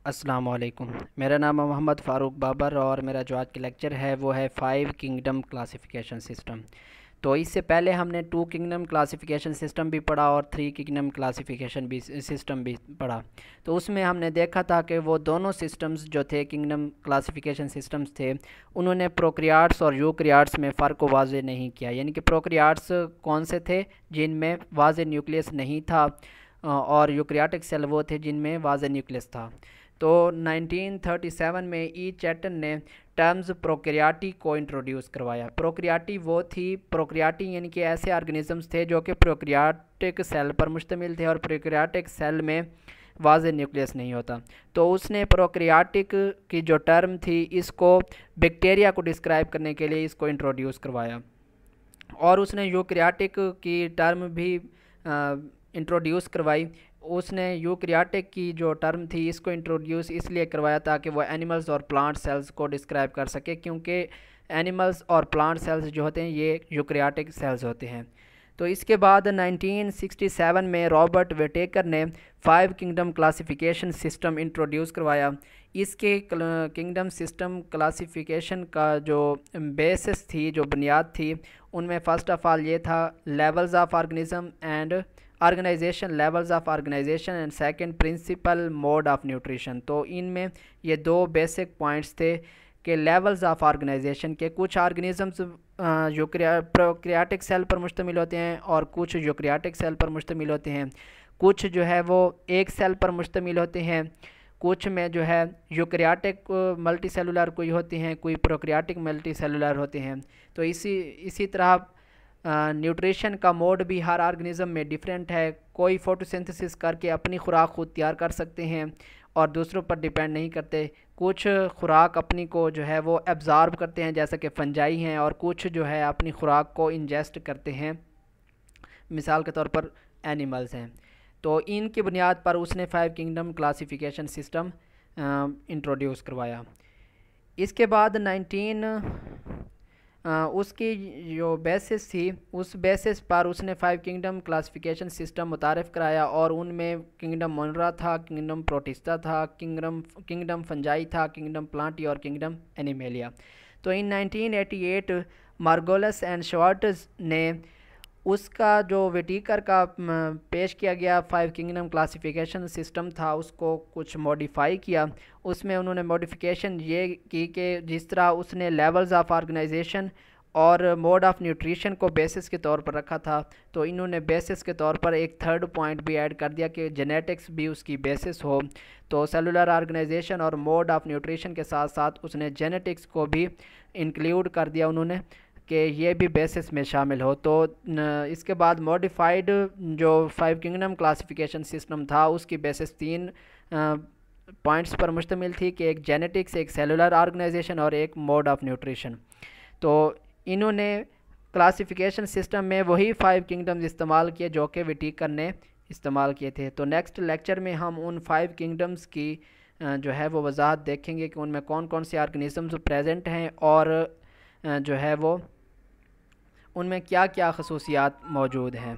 السلام علیکم۔ میرا نام ہے محمد فاروق بابر اور میرا جو آج کا لیکچر ہے وہ ہے 5 کنگڈم کلاسیفیکیشن سسٹم۔ تو اس سے پہلے ہم نے 2 کنگڈم کلاسیفیکیشن سسٹم بھی پڑھا اور 3 کنگڈم کلاسیفیکیشن بھی سسٹم بھی پڑھا۔ تو اس میں ہم نے دیکھا تھا کہ وہ دونوں سسٹمز جو تھے کنگڈم کلاسیفیکیشن سسٹمز تھے، انہوں نے پروکریاٹس اور یوکریاٹس میں فرق کو واضح نہیں کیا، یعنی کہ پروکریاٹس کون سے تھے جن میں واضح نیوکلیس نہیں تھا اور یوکریاٹک سیل وہ تھے جن میں واضح نیوکلیس تھا۔ تو 1937 میں ای چیٹن نے ٹرمز پروکریاٹی کو انٹروڈیوس کروایا۔ پروکریاٹی وہ تھی، پروکریاٹی یعنی کہ ایسے آرگنزمز تھے جو کہ پروکریاٹک سیل پر مشتمل تھے اور پروکریاٹک سیل میں واضح نیوکلیس نہیں ہوتا۔ تو اس نے پروکریاٹک کی جو ٹرم تھی اس کو بیکٹیریا کو ڈسکرائب کرنے کے لیے اس کو انٹروڈیوس کروایا، اور اس نے یوکریاٹک کی ٹرم بھی انٹروڈیوس کروائی۔ اس نے یوکریاٹک کی جو ٹرم تھی اس کو انٹروڈیوس اس لیے کروایا تاکہ وہ اینیملز اور پلانٹ سیلز کو ڈسکرائب کر سکے، کیونکہ اینیملز اور پلانٹ سیلز جو ہوتے ہیں یہ یوکریاٹک سیلز ہوتے ہیں۔ تو اس کے بعد 1967 میں رابرٹ ویٹیکر نے 5 کنگڈم کلاسیفیکیشن سسٹم انٹروڈیوس کروایا۔ اس کے کنگڈم سسٹم کلاسیفیکیشن کا جو بیسس تھی، جو بنیاد تھی، ان میں فرسٹ آف آل یہ تھا levels of organism and organization, levels of organization and second principal mode of nutrition. تو ان میں یہ 2 بیسک پوائنٹس تھے کہ لیولز آف آرگنائزیشن کے کچھ آرگنزمز پروکریاٹک سیل پر مشتمل ہوتے ہیں اور کچھ یوکریاٹک سیل پر مشتمل ہوتے ہیں، کچھ جو ہے وہ ایک سیل پر مشتمل ہوتے ہیں، کچھ میں جو ہے یوکریاٹک ملٹی سیلولر کوئی ہوتے ہیں، کوئی پروکریاٹک ملٹی سیلولر ہوتے ہیں۔ تو اسی طرح نیوٹریشن کا موڈ بھی ہر آرگنزم میں ڈیفرنٹ ہے، کوئی فوٹوسنتھسس کر کے اپنی خوراک خود تیار کر سکتے ہیں اور دوسروں پر ڈیپینڈ نہیں کرتے، کچھ خوراک اپنی کو جو ہے وہ ایبزارب کرتے ہیں جیسا کہ فنجائی ہیں، اور کچھ جو ہے اپنی خوراک کو انجسٹ کرتے ہیں، مثال کے طور پر اینیملز ہیں۔ تو ان کی بنیاد پر اس نے 5 کنگڈم کلاسیفیکیشن سسٹم انٹروڈیوس کروایا۔ اس کے بعد اس کی جو بیسس تھی اس بیسس پر اس نے 5 کنگڈم کلاسیفیکیشن سسٹم متعارف کرایا، اور ان میں کنگڈم مونرا تھا، کنگڈم پروٹسٹا تھا، کنگڈم فنجائی تھا، کنگڈم پلانٹی اور کنگڈم اینیمیلیا۔ تو ان 1988 مارگولس اینڈ شوارٹز نے اس کا جو ویٹیکر کا پیش کیا گیا 5 کنگڈم کلاسیفیکیشن سسٹم تھا اس کو کچھ موڈیفائی کیا۔ اس میں انہوں نے موڈیفیکیشن یہ کی کہ جس طرح اس نے لیولز آف آرگنائزیشن اور موڈ آف نیوٹریشن کو بیسس کے طور پر رکھا تھا، تو انہوں نے بیسس کے طور پر ایک تھرڈ پوائنٹ بھی ایڈ کر دیا کہ جینیٹکس بھی اس کی بیسس ہو۔ تو سیلولر آرگنائزیشن اور موڈ آف نیوٹریشن کے ساتھ ساتھ اس نے جینیٹکس کو بھی انکلیوڈ کر دیا انہوں نے کہ یہ بھی بیسس میں شامل ہو۔ تو اس کے بعد موڈیفائڈ جو 5 کنگڈم کلاسیفیکیشن سسٹم تھا اس کی بیسس 3 پوائنٹس پر مشتمل تھی کہ ایک جینیٹکس، ایک سیلولر آرگنائزیشن اور ایک موڈ آف نیوٹریشن۔ تو انہوں نے کلاسیفیکیشن سسٹم میں وہی 5 کنگڈمز استعمال کیے جو کہ ویٹیکر نے استعمال کیے تھے۔ تو نیکسٹ لیکچر میں ہم ان 5 کنگڈمز کی جو ہے وہ وضاحت دیکھیں گے کہ ان میں کون کون سے آرگنزمز پریزنٹ ہیں اور جو ہے وہ ان میں کیا کیا خصوصیات موجود ہیں۔